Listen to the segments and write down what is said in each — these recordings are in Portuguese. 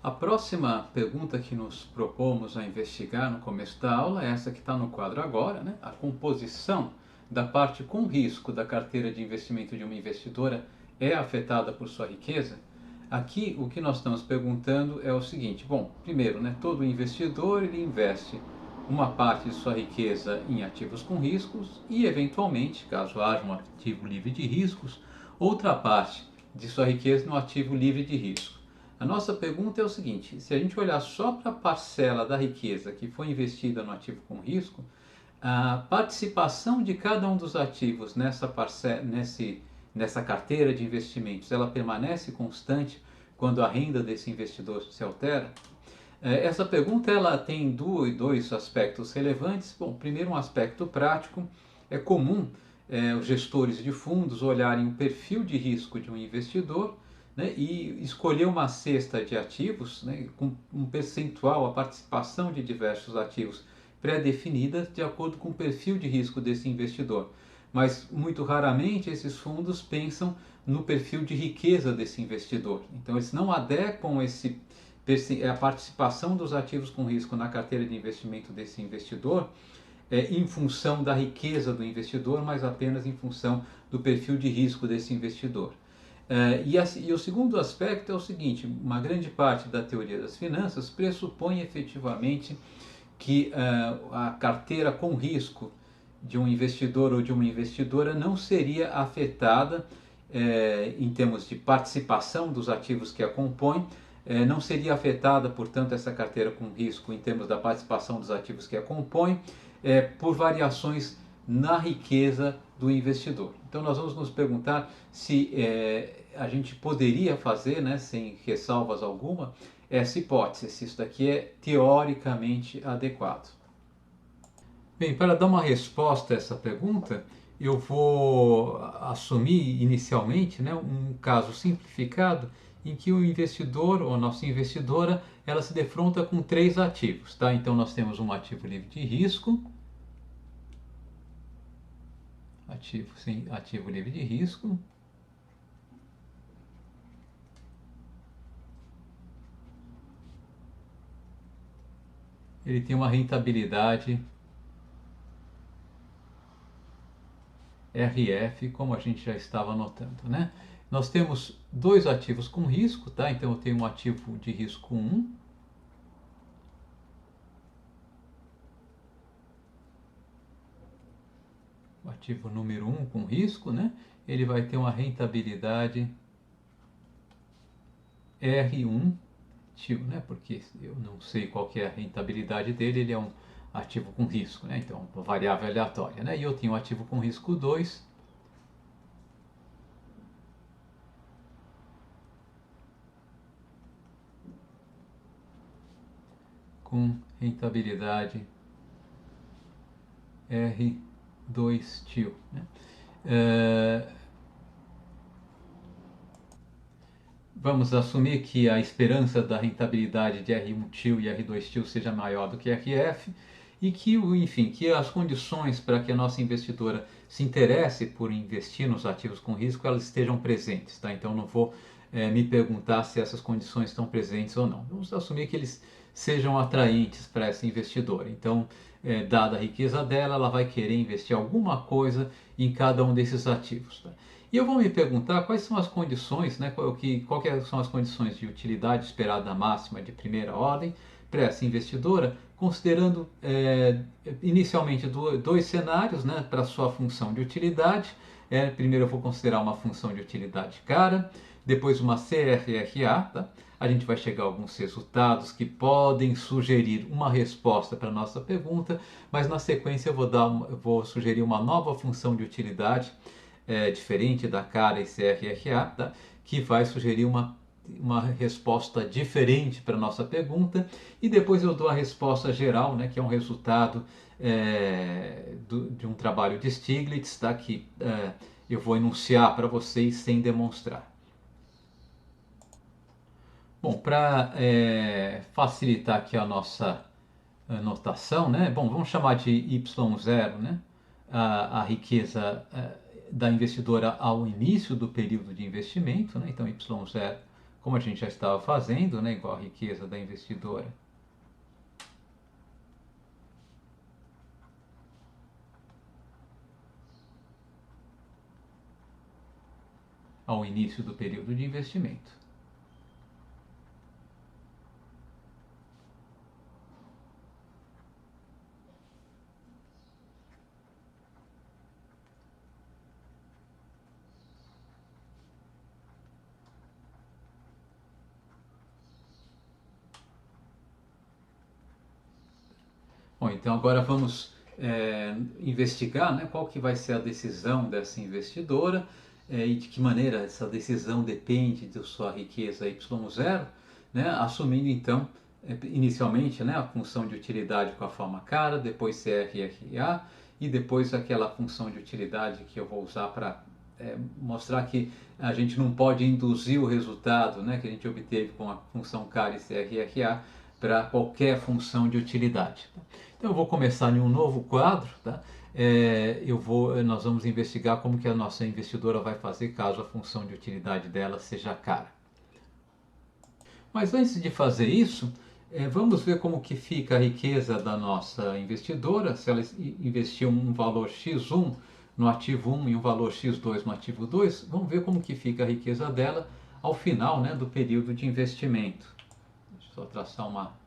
A próxima pergunta que nos propomos a investigar no começo da aula é essa que está no quadro agora, né? A composição da parte com risco da carteira de investimento de uma investidora é afetada por sua riqueza? Aqui o que nós estamos perguntando é o seguinte: bom, primeiro, né, todo investidor ele investe uma parte de sua riqueza em ativos com riscos e, eventualmente, caso haja um ativo livre de riscos, outra parte de sua riqueza no ativo livre de risco. A nossa pergunta é o seguinte: se a gente olhar só para a parcela da riqueza que foi investida no ativo com risco, a participação de cada um dos ativos nessa carteira de investimentos, ela permanece constante quando a renda desse investidor se altera? Essa pergunta ela tem dois aspectos relevantes. Bom, primeiro, um aspecto prático. É comum os gestores de fundos olharem o perfil de risco de um investidor, né, e escolher uma cesta de ativos, né, com um percentual, a participação de diversos ativos pré-definidas de acordo com o perfil de risco desse investidor. Mas muito raramente esses fundos pensam no perfil de riqueza desse investidor. Então eles não adequam a participação dos ativos com risco na carteira de investimento desse investidor em função da riqueza do investidor, mas apenas em função do perfil de risco desse investidor. E o segundo aspecto é o seguinte: uma grande parte da teoria das finanças pressupõe efetivamente que a carteira com risco de um investidor ou de uma investidora não seria afetada em termos de participação dos ativos que a compõem, não seria afetada, portanto, essa carteira com risco em termos da participação dos ativos que a compõem, por variações na riqueza do investidor. Então nós vamos nos perguntar se a gente poderia fazer, né, sem ressalvas alguma, essa hipótese, se isso daqui é teoricamente adequado. Bem, para dar uma resposta a essa pergunta, eu vou assumir inicialmente, né, um caso simplificado em que o investidor ou a nossa investidora ela se defronta com três ativos, tá? Então nós temos um ativo livre de risco, ativo livre de risco, ele tem uma rentabilidade RF, como a gente já estava notando, né? Nós temos dois ativos com risco, tá? Então eu tenho um ativo de risco 1, o ativo número 1 com risco, né? Ele vai ter uma rentabilidade R1, né? Porque eu não sei qual que é a rentabilidade dele, ele é um ativo com risco, né? Então, uma variável aleatória, né? E eu tenho um ativo com risco 2, com rentabilidade R2 tio, né? Vamos assumir que a esperança da rentabilidade de R1 tio e R2 tio seja maior do que RF e que, enfim, que as condições para que a nossa investidora se interesse por investir nos ativos com risco elas estejam presentes, tá? Então não vou me perguntar se essas condições estão presentes ou não. Vamos assumir que eles sejam atraentes para essa investidora. Então, dada a riqueza dela, ela vai querer investir alguma coisa em cada um desses ativos, tá? E eu vou me perguntar quais são as condições, né, quais são as condições de utilidade esperada máxima de primeira ordem para essa investidora, considerando inicialmente dois cenários, né, para sua função de utilidade. Primeiro eu vou considerar uma função de utilidade cara, depois uma CRRA, tá? A gente vai chegar a alguns resultados que podem sugerir uma resposta para a nossa pergunta, mas na sequência eu vou sugerir uma nova função de utilidade diferente da cara e CRRA, tá? Que vai sugerir uma resposta diferente para a nossa pergunta, e depois eu dou a resposta geral, né, que é um resultado de um trabalho de Stiglitz, tá? Que eu vou enunciar para vocês sem demonstrar. Bom, para facilitar aqui a nossa notação, né? Bom, vamos chamar de Y0, né? A riqueza da investidora ao início do período de investimento, né? Então Y0 como a gente já estava fazendo, né, igual a riqueza da investidora ao início do período de investimento. Bom, então agora vamos investigar, né, qual que vai ser a decisão dessa investidora e de que maneira essa decisão depende da sua riqueza Y0, né, assumindo então inicialmente, né, a função de utilidade com a forma cara, depois CRRA e depois aquela função de utilidade que eu vou usar para mostrar que a gente não pode induzir o resultado, né, que a gente obteve com a função cara e CRRA para qualquer função de utilidade. Então eu vou começar em um novo quadro, tá? Nós vamos investigar como que a nossa investidora vai fazer caso a função de utilidade dela seja cara. Mas antes de fazer isso, vamos ver como que fica a riqueza da nossa investidora, se ela investiu um valor x1 no ativo 1 e um valor x2 no ativo 2, vamos ver como que fica a riqueza dela ao final, né, do período de investimento. Deixa eu só traçar uma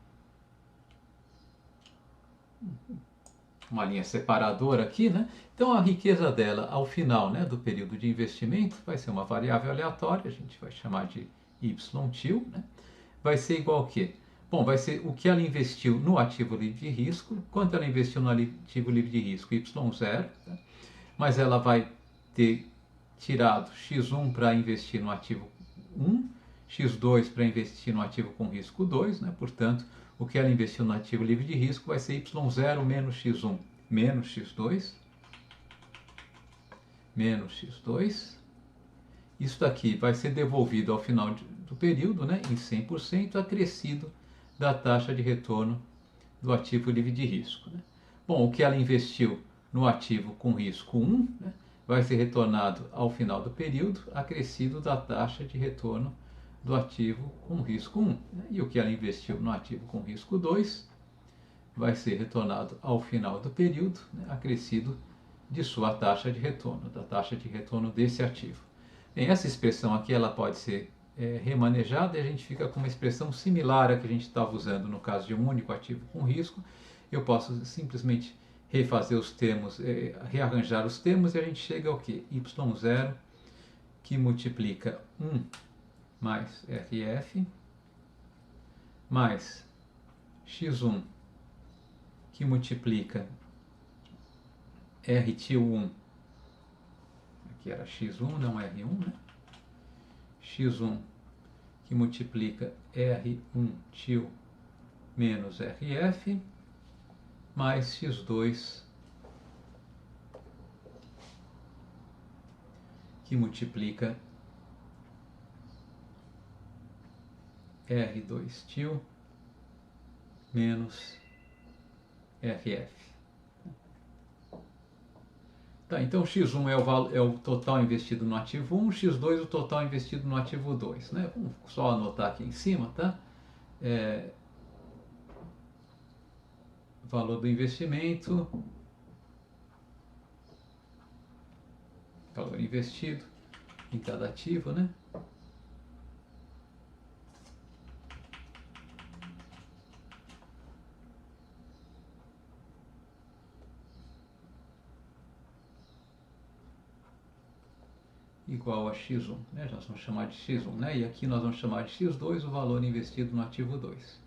linha separadora aqui, né? Então a riqueza dela ao final, né, do período de investimento vai ser uma variável aleatória, a gente vai chamar de y-til, né? Vai ser igual a quê? Bom, vai ser o que ela investiu no ativo livre de risco, quanto ela investiu no ativo livre de risco y0, tá? Mas ela vai ter tirado x1 para investir no ativo 1, x2 para investir no ativo com risco 2, né? Portanto, o que ela investiu no ativo livre de risco vai ser y0 menos x1 menos x2 menos x2. Isso daqui vai ser devolvido ao final do período, né, em 100% acrescido da taxa de retorno do ativo livre de risco, né? Bom, o que ela investiu no ativo com risco 1, né, vai ser retornado ao final do período acrescido da taxa de retorno do ativo com risco 1. Né? E o que ela investiu no ativo com risco 2 vai ser retornado ao final do período, né, acrescido de sua taxa de retorno, da taxa de retorno desse ativo. Bem, essa expressão aqui ela pode ser remanejada e a gente fica com uma expressão similar à que a gente estava usando no caso de um único ativo com risco. Eu posso simplesmente refazer os termos, rearranjar os termos e a gente chega ao que? Y0 que multiplica 1 mais RF mais x1 que multiplica R-1, aqui era x1, não R1, né? x1 que multiplica R1 til menos RF mais x2 que multiplica R2 til menos RF. Tá, então x1 é o total investido no ativo 1, x2 o total investido no ativo 2. Né? Vamos só anotar aqui em cima, tá? Valor do investimento, valor investido em cada ativo, né? Igual a x1, né? Nós vamos chamar de x1, né? E aqui nós vamos chamar de x2 o valor investido no ativo 2.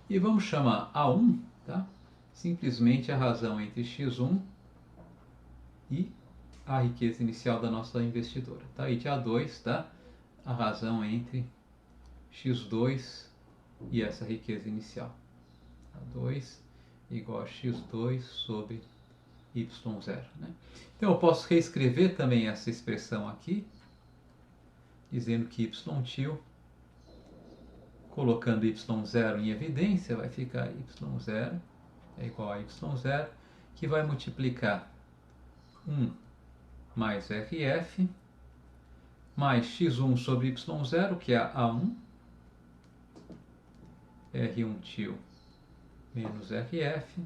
E vamos chamar A1, tá? Simplesmente a razão entre x1 e a riqueza inicial da nossa investidora, tá? E de A2, tá? A razão entre x2 e essa riqueza inicial. A2 igual a x2 sobre y0, né? Então eu posso reescrever também essa expressão aqui, dizendo que y-til, colocando y0 em evidência, vai ficar y0 é igual a y0, que vai multiplicar 1 mais RF, mais x1 sobre y0, que é A1, R1 tio menos RF,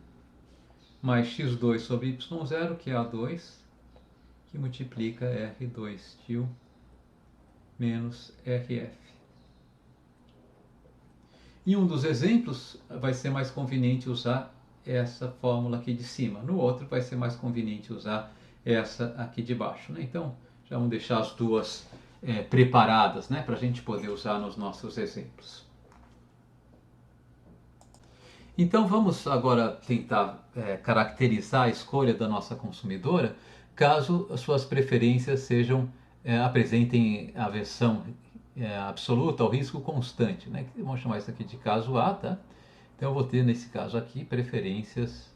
mais x2 sobre y0, que é A2, que multiplica R2 tio menos RF. Em um dos exemplos, vai ser mais conveniente usar essa fórmula aqui de cima. No outro, vai ser mais conveniente usar essa aqui de baixo, né? Então, já vamos deixar as duas preparadas, né, para a gente poder usar nos nossos exemplos. Então, vamos agora tentar caracterizar a escolha da nossa consumidora, caso as suas preferências sejam apresentem aversão absoluta ao risco constante, né? Vamos chamar isso aqui de caso A, tá? Então eu vou ter nesse caso aqui preferências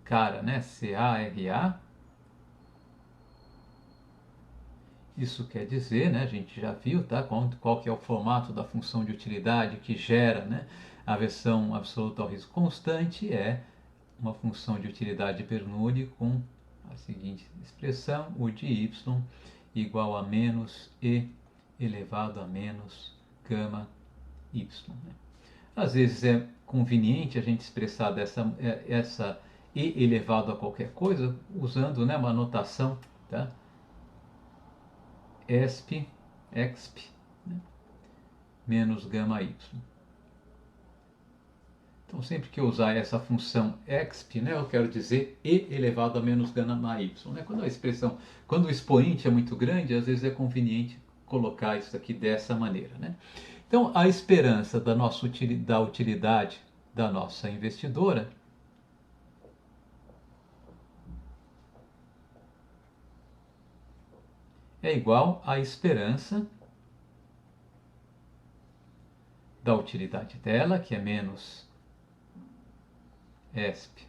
cara, né? CARA. Isso quer dizer, né? A gente já viu, tá? Qual que é o formato da função de utilidade que gera, né, a aversão absoluta ao risco constante? É uma função de utilidade Bernoulli com a seguinte expressão: U de y igual a menos E elevado a menos gama y. Né? Às vezes é conveniente a gente expressar essa E elevado a qualquer coisa usando, né, uma notação, tá? exp né, menos gama y. Então, sempre que eu usar essa função exp, né, eu quero dizer E elevado a menos gama y. Né? Quando o expoente é muito grande, às vezes é conveniente colocar isso aqui dessa maneira. Né? Então, a esperança da utilidade da nossa investidora é igual à esperança da utilidade dela, que é menos exp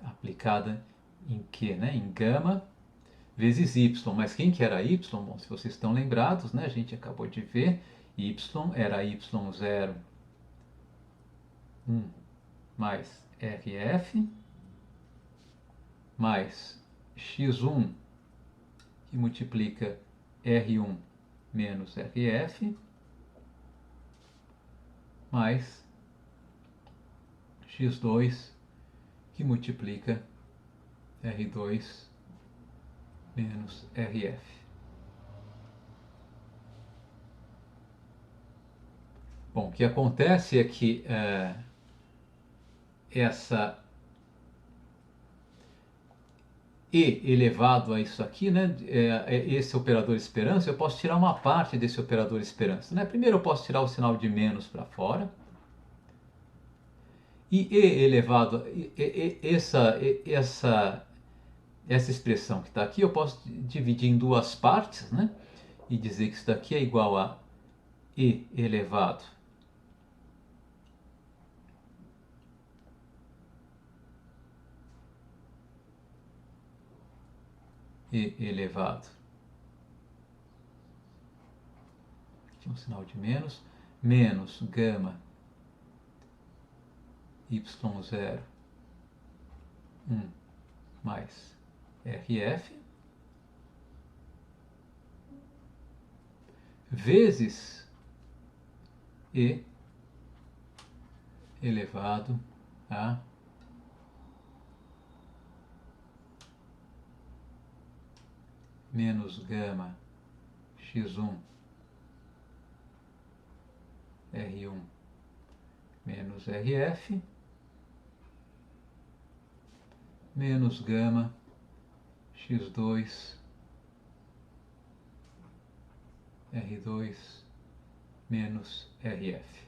aplicada em Q, né? Em gama vezes y. Mas quem que era y? Bom, se vocês estão lembrados, né? A gente acabou de ver, y era y0 1 mais RF mais x1 que multiplica R1 menos RF mais x2 que multiplica R2 menos RF. Bom, o que acontece é que essa E elevado a isso aqui, né, esse operador esperança, eu posso tirar uma parte desse operador esperança. Né? Primeiro eu posso tirar o sinal de menos para fora. E E elevado, essa expressão que está aqui, eu posso dividir em duas partes, né? E dizer que isso daqui é igual a E elevado E elevado, aqui um sinal de menos, menos gama y0 1 mais RF vezes E elevado a menos gama x1 R1 menos RF menos gama x2 R2 menos RF.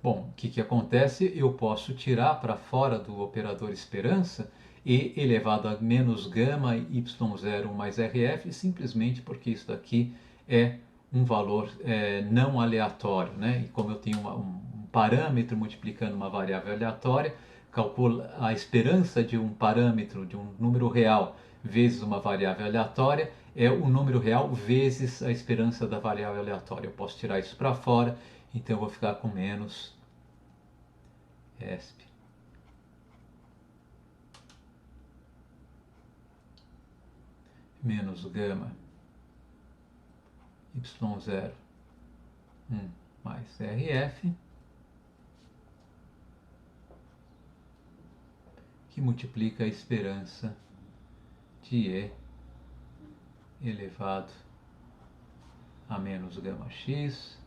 Bom, o que acontece? Eu posso tirar para fora do operador esperança E elevado a menos gama y0 mais RF, simplesmente porque isso daqui é um valor não aleatório, né? E como eu tenho um parâmetro multiplicando uma variável aleatória, calculo a esperança de um parâmetro, de um número real, vezes uma variável aleatória, é o número real vezes a esperança da variável aleatória. Eu posso tirar isso para fora, então eu vou ficar com menos ESP. Menos gama y0 mais RF, que multiplica a esperança de E elevado a menos gama x,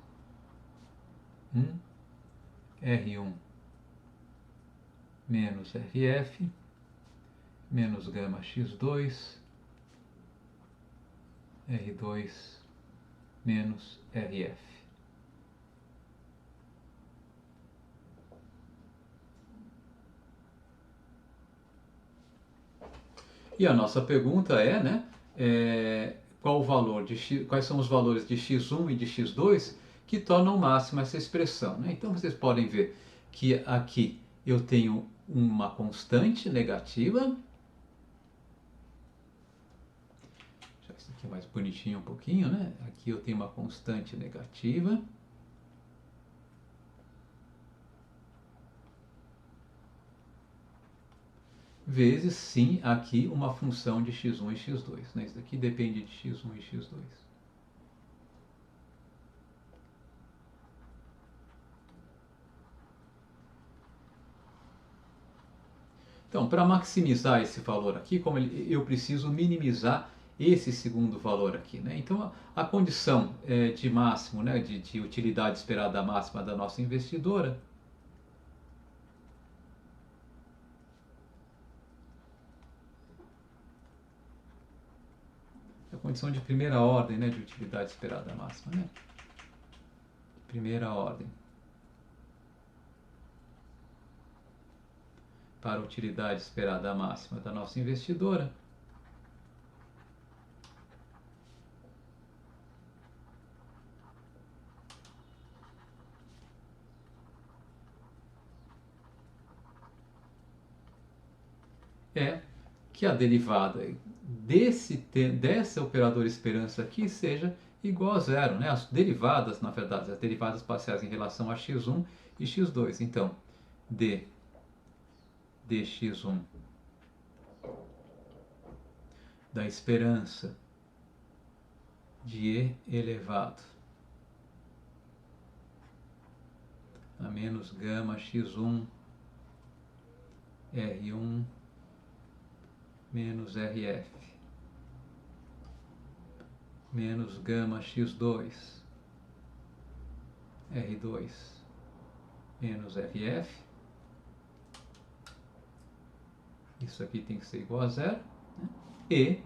R1 menos RF, menos gama x2, R2 menos RF. E a nossa pergunta é, né, qual o valor de x, quais são os valores de x1 e de x2 que tornam máxima essa expressão, né? Então vocês podem ver que aqui eu tenho uma constante negativa. Deixa isso aqui mais bonitinho um pouquinho, né? Aqui eu tenho uma constante negativa. Vezes, sim, aqui uma função de x1 e x2. Né? Isso daqui depende de x1 e x2. Então, para maximizar esse valor aqui, como eu preciso minimizar esse segundo valor aqui. Né? Então, a condição de máximo, né, de utilidade esperada máxima da nossa investidora, a condição de primeira ordem, né, de utilidade esperada máxima. Né? Primeira ordem. Para a utilidade esperada máxima da nossa investidora, é que a derivada dessa operadora esperança aqui seja igual a zero. Né? As derivadas, na verdade, as derivadas parciais em relação a x1 e x2. Então, dx1 da esperança de E elevado a menos gama x1 R1 menos RF menos gama x2 R2 menos RF. Isso aqui tem que ser igual a zero. Né? E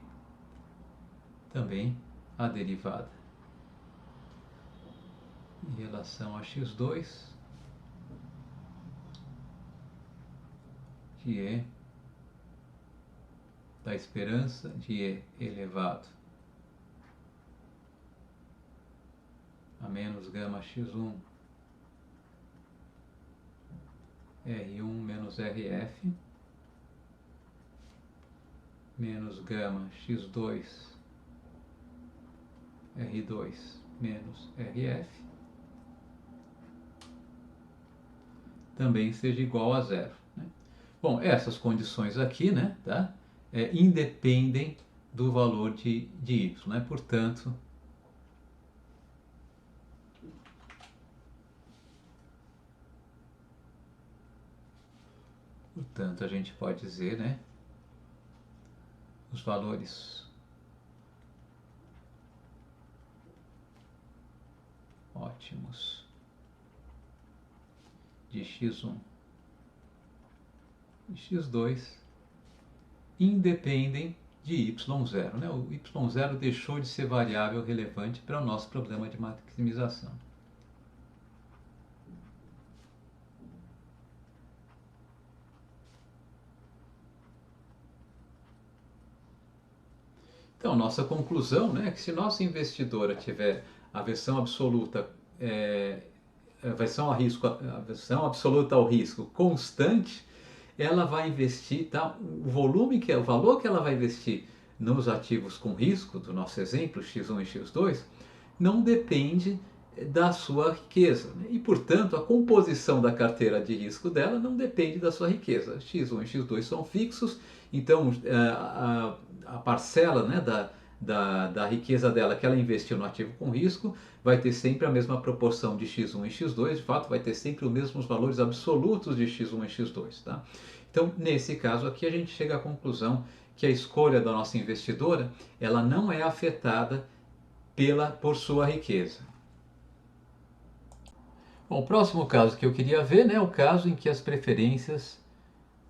também a derivada em relação a x2 de E da esperança de E elevado a menos gama x1 R1 menos RF menos gama x2 R2 menos RF também seja igual a zero. Né? Bom, essas condições aqui, né, tá, independem do valor de y. Né? Portanto, a gente pode dizer, né, os valores ótimos de x1 e x2 independem de y0. Né? O y0 deixou de ser variável relevante para o nosso problema de maximização. Então, nossa conclusão, né, é que se nossa investidora tiver aversão absoluta, aversão absoluta ao risco constante, ela vai investir, tá, o valor que ela vai investir nos ativos com risco, do nosso exemplo, X1 e X2, não depende da sua riqueza, né? E, portanto, a composição da carteira de risco dela não depende da sua riqueza. X1 e X2 são fixos, então a parcela, né, da riqueza dela que ela investiu no ativo com risco vai ter sempre a mesma proporção de X1 e X2, de fato vai ter sempre os mesmos valores absolutos de X1 e X2. Tá? Então, nesse caso aqui, a gente chega à conclusão que a escolha da nossa investidora ela não é afetada por sua riqueza. Bom, o próximo caso que eu queria ver, né, é o caso em que as preferências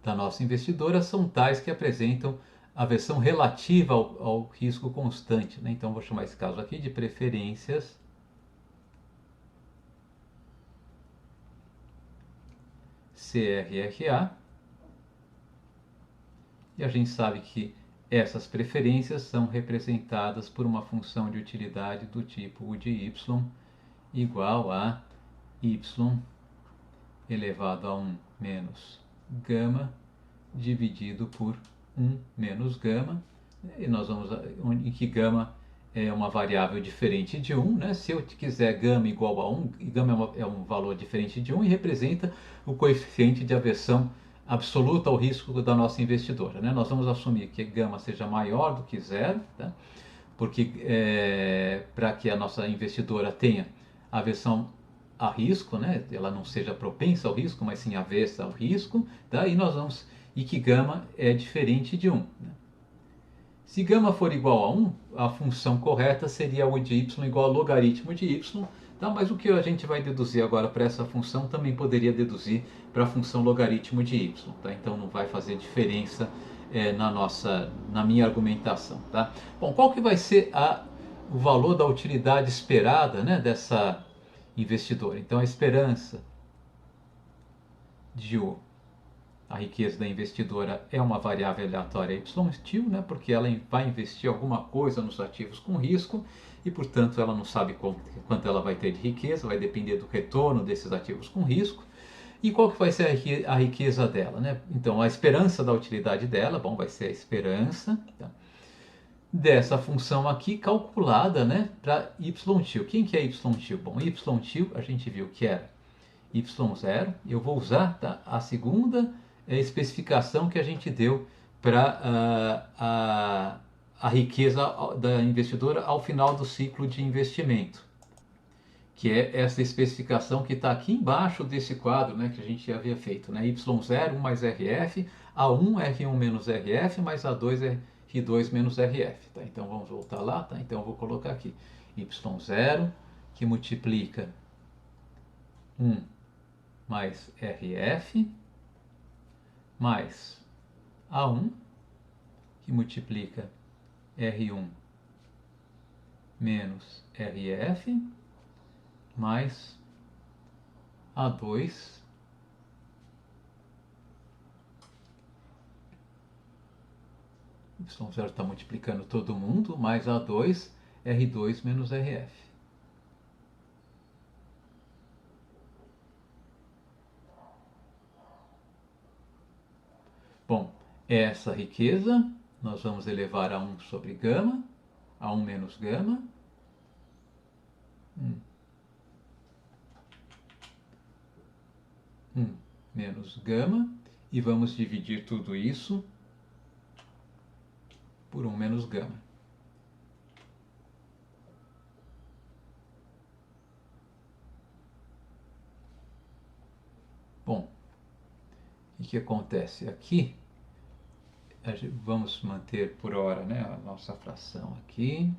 da nossa investidora são tais que apresentam aversão relativa ao risco constante. Né? Então, vou chamar esse caso aqui de preferências CRRA. E a gente sabe que essas preferências são representadas por uma função de utilidade do tipo U de y igual a y elevado a 1 menos gama dividido por 1 menos gama. E nós vamos em que gama é uma variável diferente de 1, né? Se eu quiser gama igual a 1, gama é um valor diferente de 1 e representa o coeficiente de aversão absoluta ao risco da nossa investidora, né? Nós vamos assumir que gama seja maior do que zero, tá? Porque para que a nossa investidora tenha aversão a risco, né? Ela não seja propensa ao risco, mas sim avessa ao risco, tá? E nós vamos e que gama é diferente de 1. Né? Se gama for igual a 1, a função correta seria U de y igual a logaritmo de y, tá? Mas o que a gente vai deduzir agora para essa função também poderia deduzir para a função logaritmo de y. Tá? Então não vai fazer diferença na minha argumentação. Tá? Bom, qual que vai ser o valor da utilidade esperada, né, dessa investidora? Então a esperança de a riqueza da investidora é uma variável aleatória y-til, né, porque ela vai investir alguma coisa nos ativos com risco e, portanto, ela não sabe quanto ela vai ter de riqueza, vai depender do retorno desses ativos com risco. E qual que vai ser a riqueza dela? Né? Então, a esperança da utilidade dela, bom, vai ser a esperança, tá, dessa função aqui calculada, né, para y-til. Quem que é y-til? Bom, y-til a gente viu que era y0. Eu vou usar, tá, a segunda especificação que a gente deu para a riqueza da investidora ao final do ciclo de investimento, que é essa especificação que está aqui embaixo desse quadro, né, que a gente havia feito, né, y0 1 mais RF, A1 R1 menos RF mais A2 R2 menos RF. Tá? Então vamos voltar lá, tá? Então eu vou colocar aqui y0 que multiplica 1 mais RF mais A1 que multiplica R1 menos RF mais A2 y0 está multiplicando todo mundo mais A2 R2 menos RF. Bom, essa riqueza nós vamos elevar a 1 sobre gama, a 1 menos gama. 1 menos gama. E vamos dividir tudo isso por 1 menos gama. Bom, o que acontece aqui? Vamos manter por hora, né, a nossa fração aqui.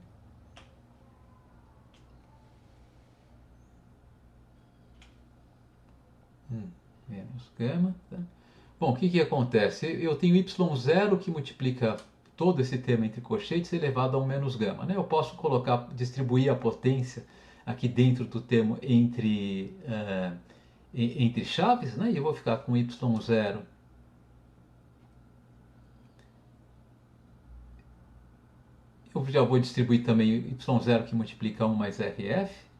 Menos gama. Tá? Bom, o que acontece? Eu tenho y0 que multiplica todo esse termo entre colchetes elevado a 1 menos gama. Né? Eu posso distribuir a potência aqui dentro do termo entre chaves, né? E eu vou ficar com y0 eu já vou distribuir também y0 que multiplica 1 mais RF.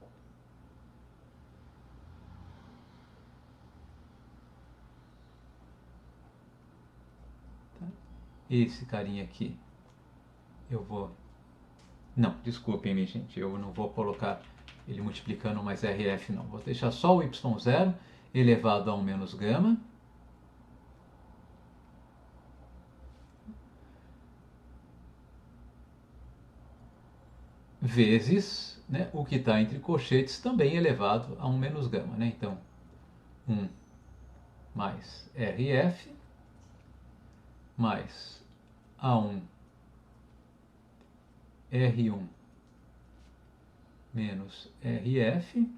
Esse carinha aqui eu vou... Não, desculpem, minha gente, eu não vou colocar ele multiplicando mais RF, não. Vou deixar só o y0 elevado a 1 menos gama. Vezes, né, o que está entre colchetes também elevado a 1 menos gama. Né? Então, 1 mais RF mais A1 R1 menos RF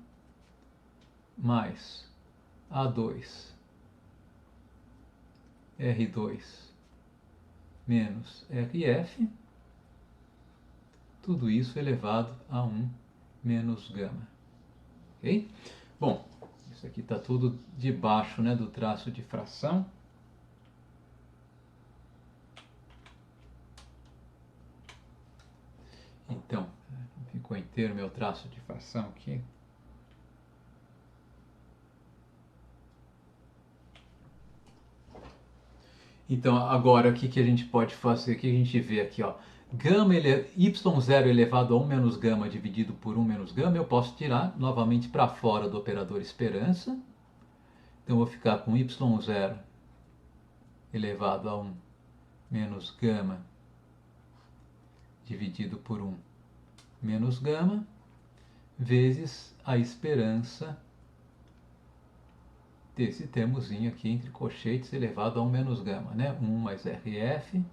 mais A2 R2 menos RF, tudo isso elevado a 1 menos gama. Ok? Bom, isso aqui está tudo debaixo, né, do traço de fração. Então, ficou inteiro meu traço de fração aqui. Então, agora o que a gente pode fazer? O que a gente vê aqui, ó, gama y0 elevado a 1 menos gama dividido por 1 menos gama, eu posso tirar novamente para fora do operador esperança. Então, eu vou ficar com y0 elevado a 1 menos gama dividido por 1 menos gama, vezes a esperança desse termozinho aqui entre colchetes elevado a 1 menos gama, né? 1 mais RF,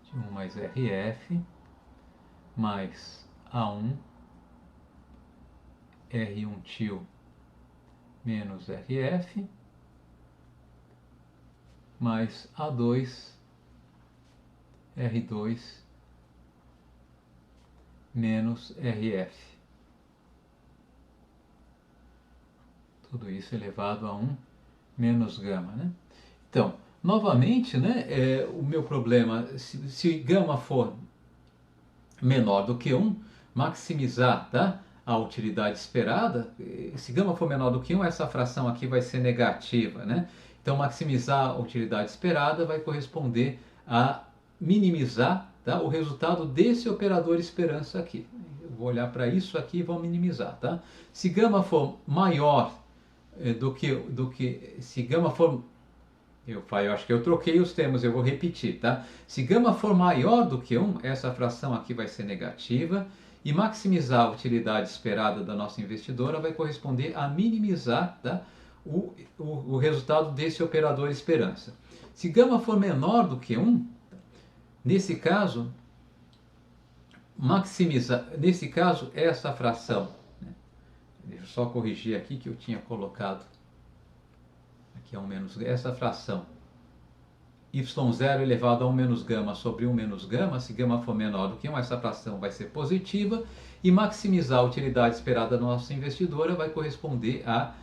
de 1 mais RF, mais A1, R1 tio menos RF, mais A2, R2 menos RF. Tudo isso elevado a 1 menos gama, né? Então, novamente, né, o meu problema, se gama for menor do que 1, maximizar, tá, a utilidade esperada. Se gama for menor do que 1, essa fração aqui vai ser negativa, né? Então, maximizar a utilidade esperada vai corresponder a minimizar, tá, o resultado desse operador esperança aqui. Eu vou olhar para isso aqui e vou minimizar, tá? Se gama for maior se gama for... Eu acho que eu troquei os termos, eu vou repetir, tá? Se gama for maior do que 1, essa fração aqui vai ser negativa, e maximizar a utilidade esperada da nossa investidora vai corresponder a minimizar, tá, o resultado desse operador esperança. Se gama for menor do que 1, nesse caso, essa fração, né? Deixa eu só corrigir aqui que eu tinha colocado aqui é 1 menos essa fração y0 elevado a 1 menos gama sobre 1 menos gama, se gama for menor do que 1, essa fração vai ser positiva, e maximizar a utilidade esperada da nossa investidora vai corresponder a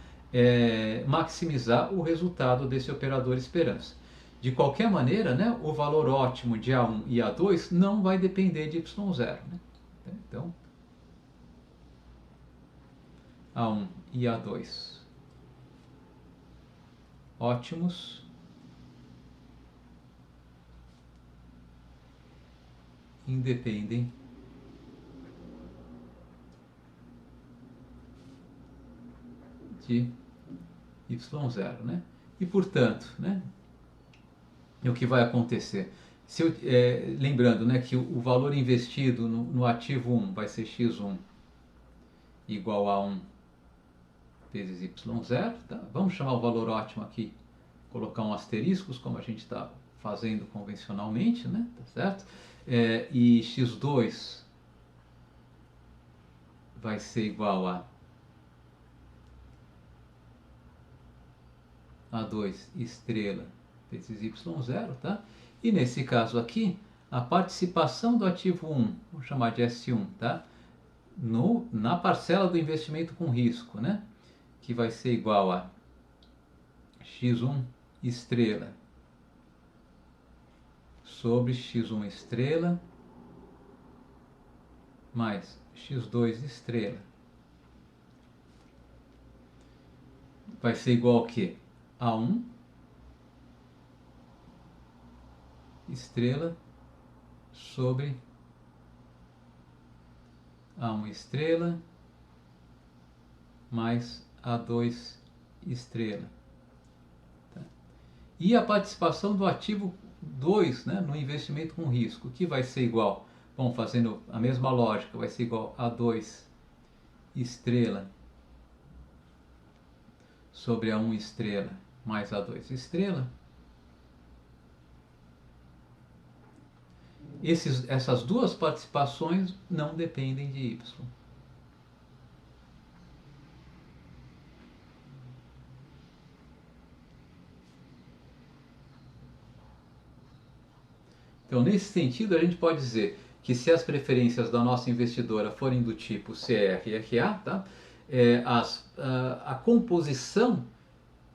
maximizar o resultado desse operador esperança. De qualquer maneira, né, o valor ótimo de A1 e A2 não vai depender de y0. Né? Então, A1 e A2 ótimos independem de y0, né? E portanto, né, o que vai acontecer? Lembrando, né, que o valor investido no ativo 1 vai ser x1 igual a 1 vezes y0, tá? Vamos chamar o valor ótimo aqui, colocar um asterisco, como a gente está fazendo convencionalmente, né? Tá certo? E x2 vai ser igual a A2 estrela vezes y0, tá? E nesse caso aqui, a participação do ativo 1, vamos chamar de S1, tá? Na parcela do investimento com risco, né? Que vai ser igual a x1 estrela sobre x1 estrela mais x2 estrela. Vai ser igual ao quê? A1 estrela sobre A1 estrela mais A2 estrela. Tá? E a participação do ativo 2, né, no investimento com risco, que vai ser igual, bom, fazendo a mesma lógica, vai ser igual a 2 estrela sobre a 1 estrela mais a 2 estrela. Essas duas participações não dependem de y. Então, nesse sentido, a gente pode dizer que se as preferências da nossa investidora forem do tipo CRRA, tá? A composição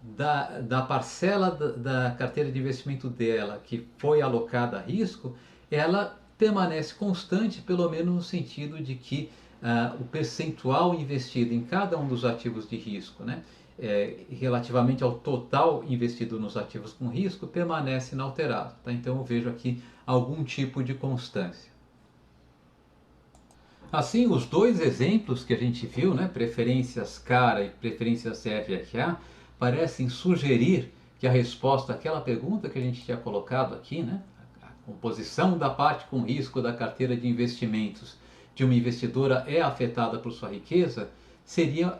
da parcela da carteira de investimento dela que foi alocada a risco, ela permanece constante, pelo menos no sentido de que o percentual investido em cada um dos ativos de risco, né, relativamente ao total investido nos ativos com risco, permanece inalterado. Tá? Então eu vejo aqui algum tipo de constância. Assim, os dois exemplos que a gente viu, né, preferências CARA e preferências CFRA, parecem sugerir que a resposta àquela pergunta que a gente tinha colocado aqui, né, a composição da parte com risco da carteira de investimentos de uma investidora é afetada por sua riqueza,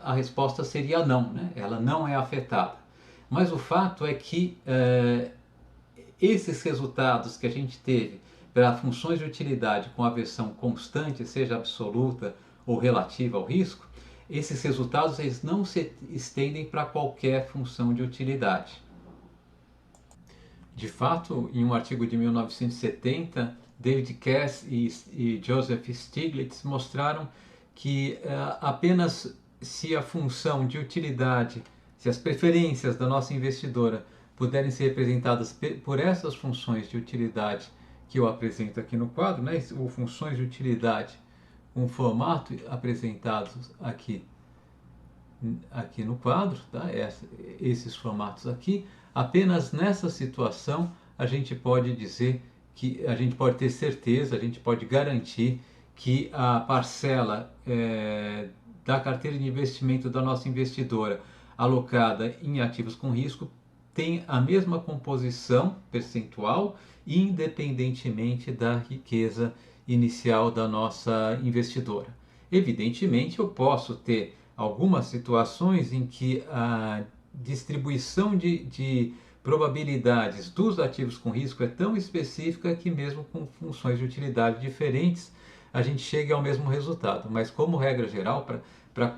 a resposta seria não, né? Ela não é afetada. Mas o fato é que esses resultados que a gente teve para funções de utilidade com aversão constante, seja absoluta ou relativa ao risco, esses resultados eles não se estendem para qualquer função de utilidade. De fato, em um artigo de 1970, David Cass e Joseph Stiglitz mostraram que apenas se a função de utilidade, se as preferências da nossa investidora puderem ser representadas por essas funções de utilidade que eu apresento aqui no quadro, né, ou funções de utilidade com formato apresentados aqui no quadro, tá? Esses formatos aqui, apenas nessa situação a gente pode dizer que a gente pode ter certeza, a gente pode garantir que a parcela da carteira de investimento da nossa investidora alocada em ativos com risco tem a mesma composição percentual, independentemente da riqueza inicial da nossa investidora. Evidentemente, eu posso ter algumas situações em que a distribuição de probabilidades dos ativos com risco é tão específica que mesmo com funções de utilidade diferentes a gente chega ao mesmo resultado. Mas como regra geral, para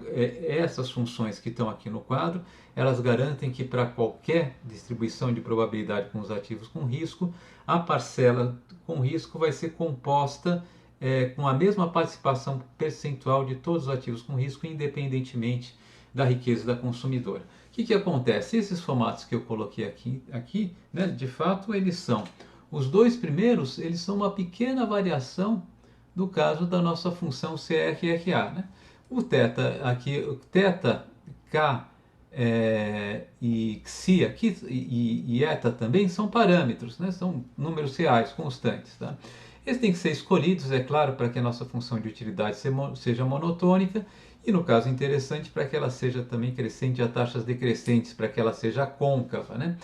essas funções que estão aqui no quadro, elas garantem que para qualquer distribuição de probabilidade com os ativos com risco, a parcela com risco vai ser composta com a mesma participação percentual de todos os ativos com risco, independentemente da riqueza da consumidora. O que acontece? Esses formatos que eu coloquei aqui, né, de fato, eles são, os dois primeiros, eles são uma pequena variação do caso da nossa função CRRA. Né? O θ aqui, o θ, K e Xi aqui, e eta também são parâmetros, né? São números reais, constantes. Tá? Eles têm que ser escolhidos, é claro, para que a nossa função de utilidade seja monotônica e, no caso interessante, para que ela seja também crescente a taxas decrescentes, para que ela seja côncava. Né?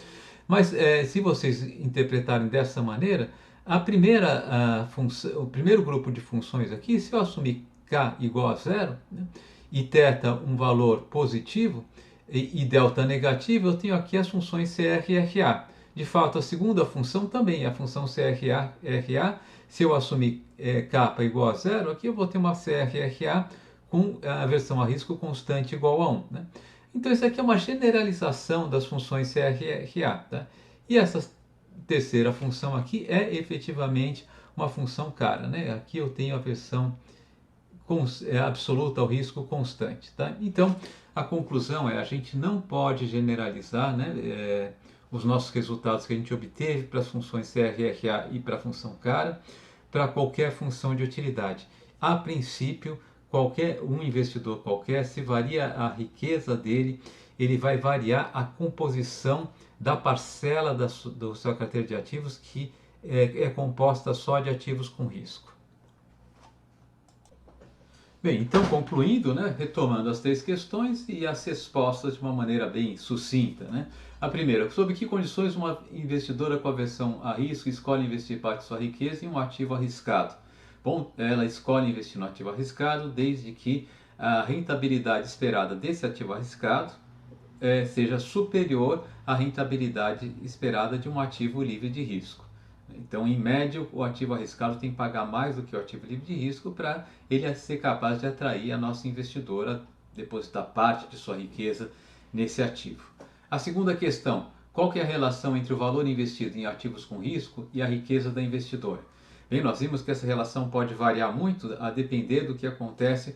Mas se vocês interpretarem dessa maneira, o primeiro grupo de funções aqui, se eu assumir k igual a zero, né, e θ um valor positivo e delta negativo, eu tenho aqui as funções CRRA. De fato, a segunda função também é a função CRRA. Se eu assumir k igual a zero, aqui eu vou ter uma CRRA com a aversão a risco constante igual a 1. Né? Então, isso aqui é uma generalização das funções CRRA. Tá? E essa terceira função aqui é efetivamente uma função cara. Né? Aqui eu tenho a versão absoluta ao risco constante. Tá? Então, a conclusão é a gente não pode generalizar, né, os nossos resultados que a gente obteve para as funções CRRA e para a função cara para qualquer função de utilidade. A princípio, um investidor qualquer, se varia a riqueza dele, ele vai variar a composição da parcela da sua carteira de ativos que é composta só de ativos com risco. Bem, então concluindo, né, retomando as três questões e as respostas de uma maneira bem sucinta, né? A primeira, sob que condições uma investidora com aversão a risco escolhe investir parte de sua riqueza em um ativo arriscado? Bom, ela escolhe investir no ativo arriscado desde que a rentabilidade esperada desse ativo arriscado seja superior à rentabilidade esperada de um ativo livre de risco. Então, em média, o ativo arriscado tem que pagar mais do que o ativo livre de risco para ele ser capaz de atrair a nossa investidora, depositar parte de sua riqueza nesse ativo. A segunda questão, qual que é a relação entre o valor investido em ativos com risco e a riqueza da investidora? Bem, nós vimos que essa relação pode variar muito a depender do que acontece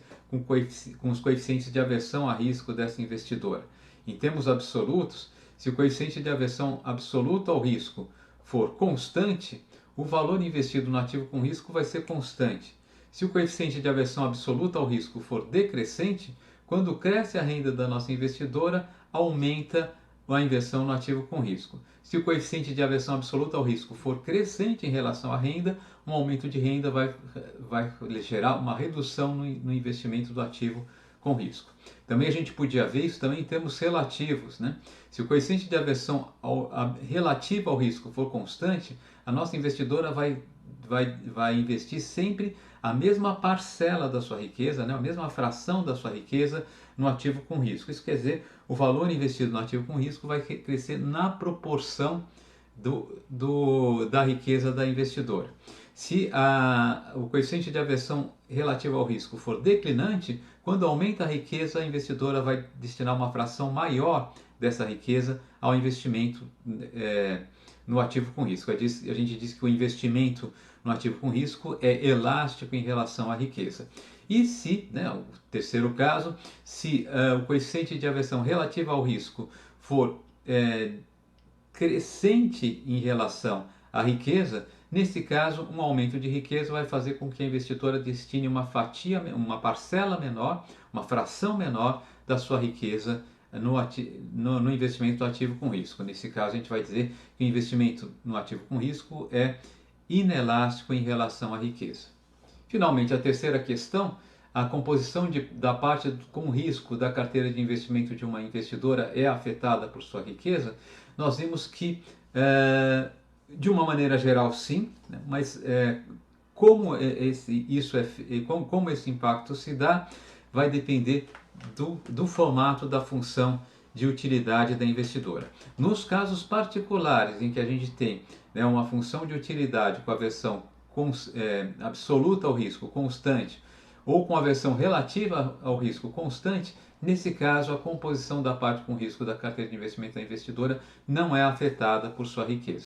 com os coeficientes de aversão a risco dessa investidora. Em termos absolutos, se o coeficiente de aversão absoluta ao risco for constante, o valor investido no ativo com risco vai ser constante. Se o coeficiente de aversão absoluta ao risco for decrescente, quando cresce a renda da nossa investidora, aumenta a inversão no ativo com risco. Se o coeficiente de aversão absoluta ao risco for crescente em relação à renda, um aumento de renda vai gerar uma redução no investimento do ativo com risco. Também a gente podia ver isso também em termos relativos, né? Se o coeficiente de aversão relativo ao risco for constante, a nossa investidora vai investir sempre a mesma parcela da sua riqueza, né? A mesma fração da sua riqueza no ativo com risco. Isso quer dizer, o valor investido no ativo com risco vai crescer na proporção da riqueza da investidora. Se o coeficiente de aversão relativo ao risco for declinante, quando aumenta a riqueza, a investidora vai destinar uma fração maior dessa riqueza ao investimento no ativo com risco. A gente diz que o investimento no ativo com risco é elástico em relação à riqueza. E se, o terceiro caso, se o coeficiente de aversão relativo ao risco for crescente em relação à riqueza, nesse caso, um aumento de riqueza vai fazer com que a investidora destine uma parcela menor, uma fração menor da sua riqueza no investimento do ativo com risco. Nesse caso, a gente vai dizer que o investimento no ativo com risco é inelástico em relação à riqueza. Finalmente, a terceira questão, a composição da parte com risco da carteira de investimento de uma investidora é afetada por sua riqueza. Nós vimos que, de uma maneira geral, sim, né? Mas como esse impacto se dá, vai depender do formato da função de utilidade da investidora. Nos casos particulares em que a gente tem uma função de utilidade com aversão absoluta ao risco constante ou com aversão relativa ao risco constante, nesse caso a composição da parte com risco da carteira de investimento da investidora não é afetada por sua riqueza.